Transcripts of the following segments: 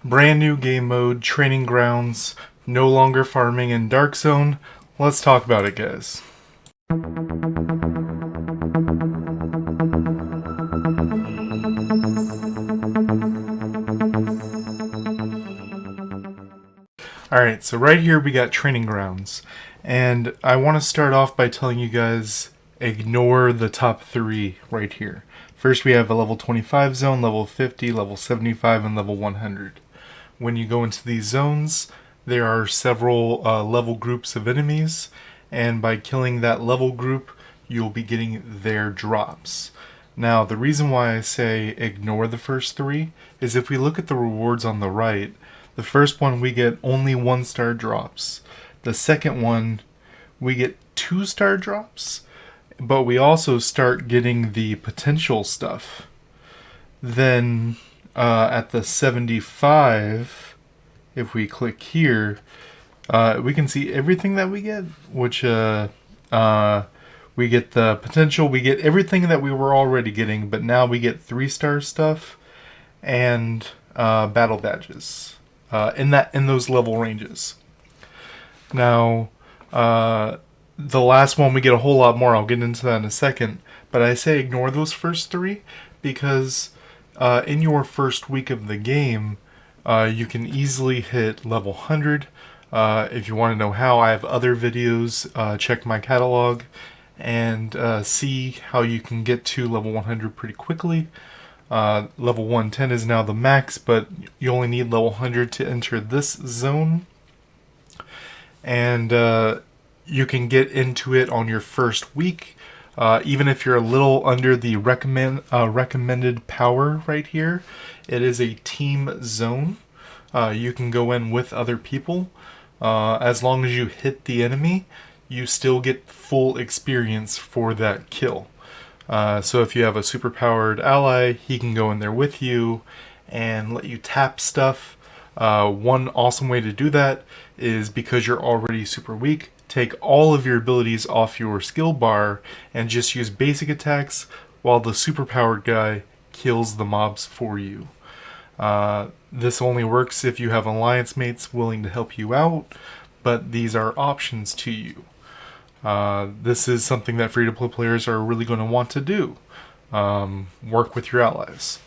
Brand new game mode, training grounds, no longer farming in Dark Zone. Let's talk about it, guys. Alright, so right here we got training grounds. And I want to start off by telling you guys, ignore the top 3 right here. First we have a level 25 zone, level 50, level 75, and level 100. When you go into these zones, there are several level groups of enemies, and by killing that level group, you'll be getting their drops. Now, the reason why I say ignore the first 3 is if we look at the rewards on the right, the first one we get only 1-star drops. The second one, we get 2-star drops, but we also start getting the potential stuff. Then at the 75, if we click here, we can see everything that we get, which we get the potential, we get everything that we were already getting, but now we get 3-star stuff and battle badges in those level ranges. Now, the last one we get a whole lot more. I'll get into that in a second, but I say ignore those first 3 because in your first week of the game, you can easily hit level 100. If you want to know how, I have other videos. Check my catalog and see how you can get to level 100 pretty quickly. Level 110 is now the max, but you only need level 100 to enter this zone. And you can get into it on your first week. Even if you're a little under the recommended power right here, it is a team zone. You can go in with other people. As long as you hit the enemy, you still get full experience for that kill. So if you have a superpowered ally, he can go in there with you and let you tap stuff. One awesome way to do that is because you're already super weak, take all of your abilities off your skill bar and just use basic attacks while the superpowered guy kills the mobs for you. This only works if you have alliance mates willing to help you out, but these are options to you. This is something that free-to-play players are really going to want to do. Work with your allies.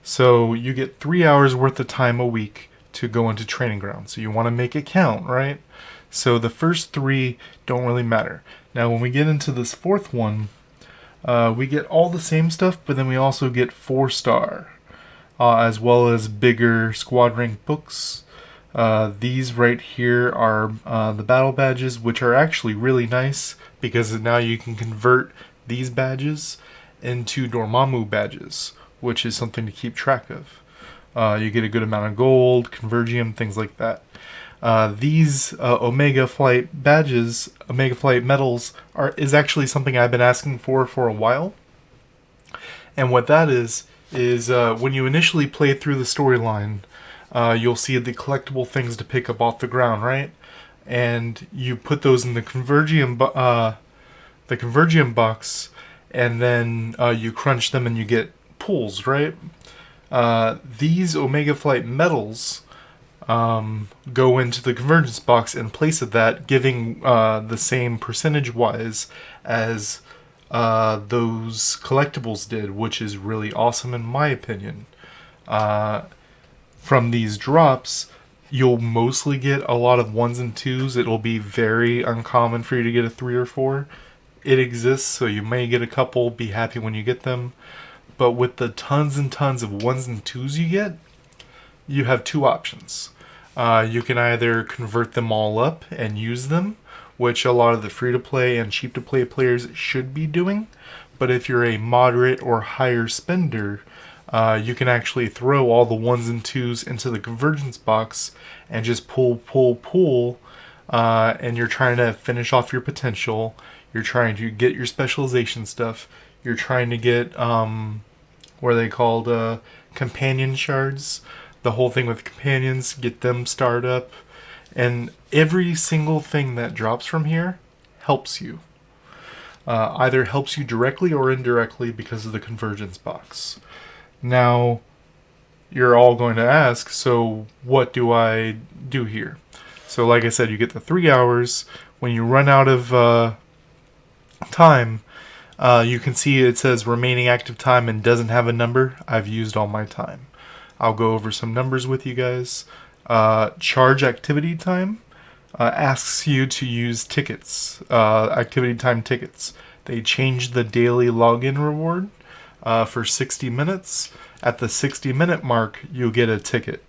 So you get 3 hours worth of time a week to go into training grounds. So you want to make it count, right? So the first 3 don't really matter. Now when we get into this 4th one, we get all the same stuff, but then we also get 4-star, as well as bigger squad rank books. These right here are the battle badges, which are actually really nice because now you can convert these badges into Dormammu badges, which is something to keep track of. You get a good amount of gold, convergium, things like that. These Omega Flight badges, Omega Flight medals, is actually something I've been asking for a while. And what that is when you initially play through the storyline, you'll see the collectible things to pick up off the ground, right? And you put those in the convergium box, and then you crunch them and you get pulls, right? These Omega Flight medals go into the convergence box in place of that, giving the same percentage-wise as those collectibles did, which is really awesome in my opinion. From these drops, you'll mostly get a lot of 1s and 2s. It'll be very uncommon for you to get a 3 or 4. It exists, so you may get a couple, be happy when you get them. But with the tons and tons of 1s and 2s you get, you have 2 options. You can either convert them all up and use them, which a lot of the free-to-play and cheap-to-play players should be doing. But if you're a moderate or higher spender, you can actually throw all the 1s and 2s into the convergence box and just pull, and you're trying to finish off your potential. You're trying to get your specialization stuff. You're trying to get, what are they called, companion shards. The whole thing with companions, get them started up. And every single thing that drops from here helps you. Either helps you directly or indirectly because of the convergence box. Now, you're all going to ask, so what do I do here? So like I said, you get the 3 hours. When you run out of time, you can see it says remaining active time and doesn't have a number. I've used all my time. I'll go over some numbers with you guys. Charge activity time asks you to use tickets, activity time tickets. They changed the daily login reward for 60 minutes. At the 60-minute mark, you'll get a ticket.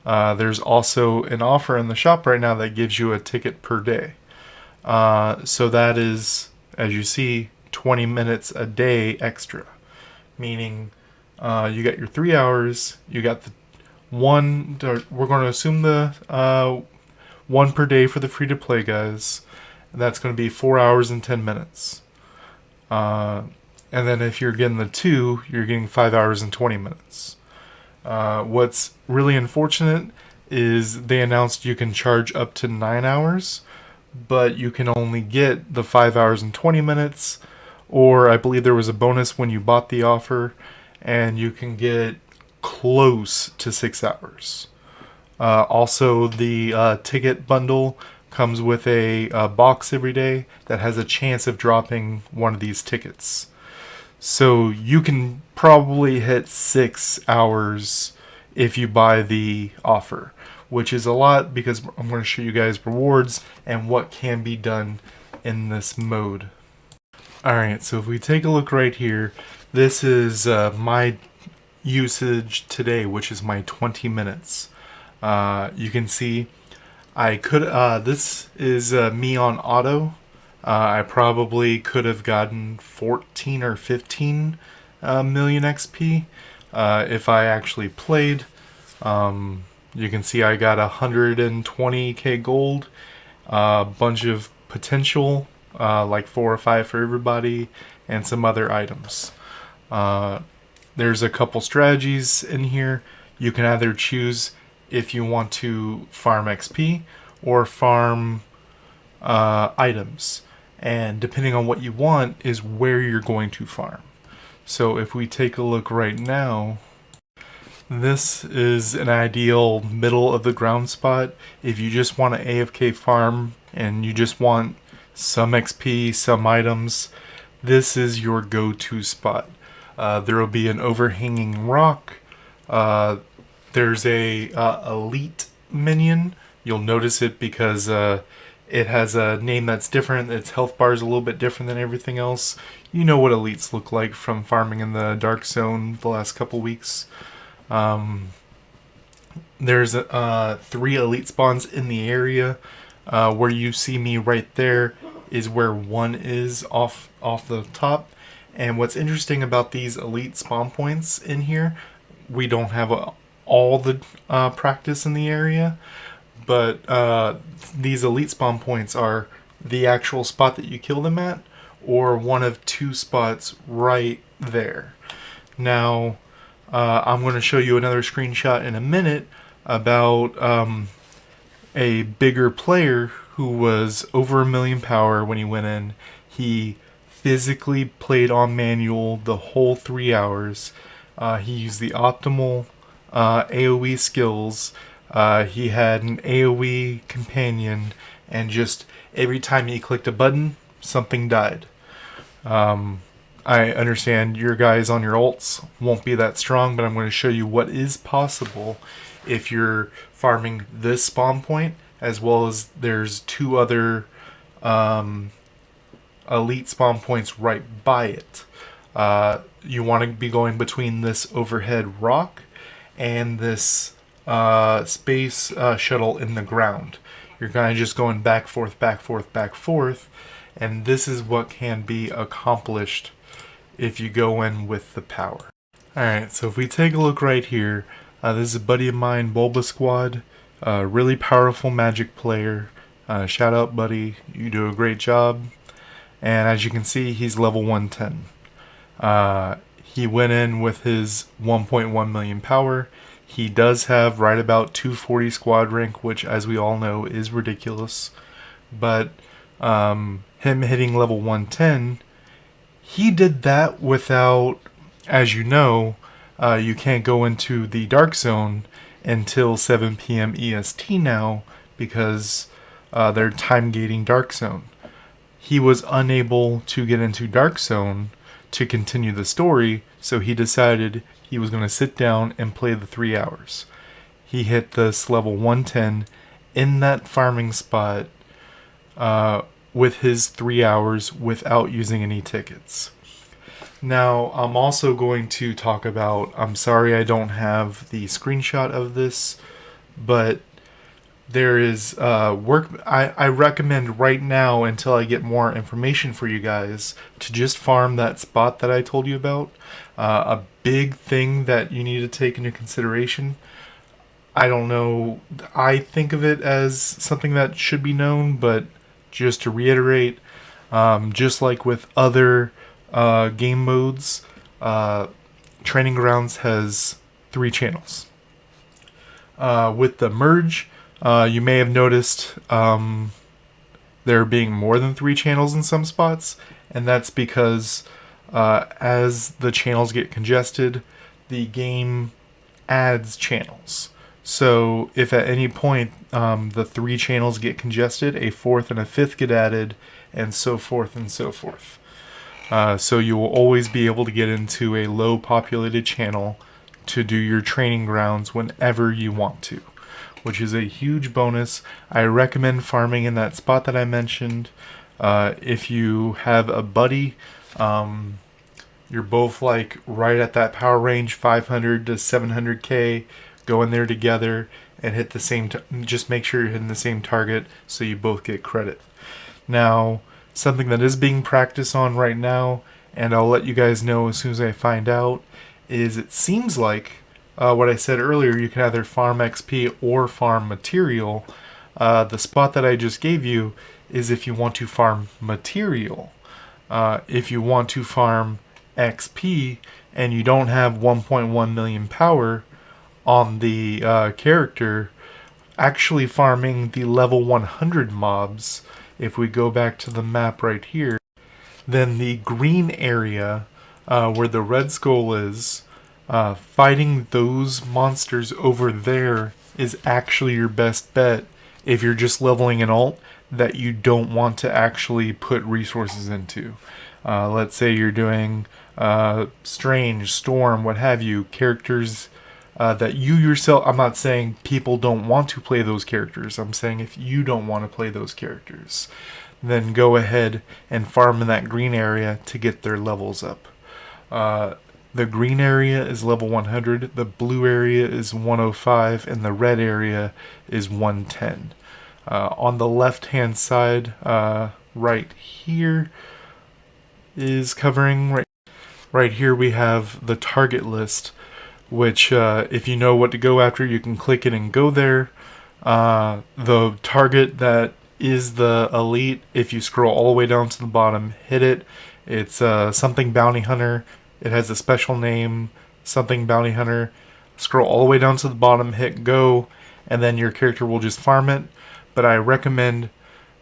There's also an offer in the shop right now that gives you a ticket per day. So that is, as you see, 20 minutes a day extra. Meaning you got your 3 hours, you got the one, we're going to assume the one per day for the free-to-play guys. And that's going to be 4 hours and 10 minutes. And then if you're getting the 2, you're getting 5 hours and 20 minutes. What's really unfortunate is they announced you can charge up to 9 hours, but you can only get the 5 hours and 20 minutes, or I believe there was a bonus when you bought the offer, and you can get close to 6 hours. Also, the ticket bundle comes with a box every day that has a chance of dropping one of these tickets. So you can probably hit 6 hours if you buy the offer, which is a lot because I'm going to show you guys rewards and what can be done in this mode. Alright, so if we take a look right here, this is my usage today, which is my 20 minutes. You can see I could, this is me on auto. I probably could have gotten 14 or 15 million XP if I actually played. You can see I got 120k gold, a bunch of potential, like 4 or 5 for everybody, and some other items. There's a couple strategies in here. You can either choose if you want to farm XP or farm items. And depending on what you want is where you're going to farm. So if we take a look right now, this is an ideal middle of the ground spot. If you just want to AFK farm and you just want some XP, some items, this is your go-to spot. There will be an overhanging rock. There's a elite minion. You'll notice it because it has a name that's different. Its health bar is a little bit different than everything else. You know what elites look like from farming in the Dark Zone the last couple weeks. There's 3 elite spawns in the area. Where you see me right there is where one is off the top. And what's interesting about these elite spawn points in here, we don't have all the practice in the area, but these elite spawn points are the actual spot that you kill them at, or one of 2 spots right there. Now, I'm going to show you another screenshot in a minute about a bigger player who was over 1 million power when he went in. He physically played on manual the whole 3 hours. He used the optimal AoE skills. He had an AoE companion, and just every time he clicked a button, something died. I understand your guys on your ults won't be that strong, but I'm going to show you what is possible if you're farming this spawn point, as well as there's 2 other elite spawn points right by it. You want to be going between this overhead rock and this space shuttle in the ground. You're kind of just going back, forth, back, forth, back, forth, and this is what can be accomplished if you go in with the power. Alright, so if we take a look right here, this is a buddy of mine, Bulba Squad, really powerful magic player. Shout out, buddy, you do a great job. And as you can see, he's level 110. He went in with his 1.1 million power. He does have right about 240 squad rank, which, as we all know, is ridiculous. But him hitting level 110, he did that without, as you know, You can't go into the Dark Zone until 7 p.m. EST now because they're time gating Dark Zone. He was unable to get into Dark Zone to continue the story, so he decided he was going to sit down and play the 3 hours. He hit this level 110 in that farming spot with his 3 hours without using any tickets. Now, I'm also going to talk about, I'm sorry I don't have the screenshot of this, but there is work. I recommend right now, until I get more information for you guys, to just farm that spot that I told you about. A big thing that you need to take into consideration, I don't know, I think of it as something that should be known, but just to reiterate, just like with other game modes, Training Grounds has 3 channels. With the merge, you may have noticed there being more than 3 channels in some spots, and that's because as the channels get congested, the game adds channels. So if at any point the 3 channels get congested, a 4th and a 5th get added, and so forth and so forth. So you will always be able to get into a low populated channel to do your Training Grounds whenever you want to, which is a huge bonus. I recommend farming in that spot that I mentioned. If you have a buddy, you're both like right at that power range, 500 to 700k, go in there together and hit the same, just make sure you're hitting the same target so you both get credit. Now, something that is being practiced on right now, and I'll let you guys know as soon as I find out, is it seems like what I said earlier, you can either farm XP or farm material. The spot that I just gave you is if you want to farm material. If you want to farm XP and you don't have 1.1 million power on the character, actually farming the level 100 mobs, if we go back to the map right here, then the green area where the red skull is, fighting those monsters over there is actually your best bet if you're just leveling an alt that you don't want to actually put resources into. Let's say you're doing Strange, Storm, what have you, characters that you yourself, I'm not saying people don't want to play those characters, I'm saying if you don't want to play those characters, then go ahead and farm in that green area to get their levels up. The green area is level 100, the blue area is 105, and the red area is 110. On the left hand side, right here, is covering, right here we have the target list, which if you know what to go after, you can click it and go there. The target that is the elite, if you scroll all the way down to the bottom, hit it. It's something bounty hunter. It has a special name, something bounty hunter. Scroll all the way down to the bottom, hit go, and then your character will just farm it. But I recommend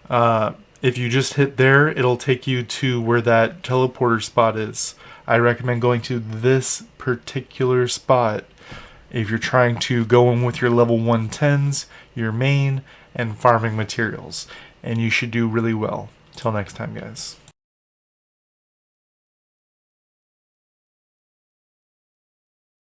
if you just hit there, it'll take you to where that teleporter spot is. I recommend going to this particular spot if you're trying to go in with your level 110s, your main, and farming materials. And you should do really well. Till next time, guys.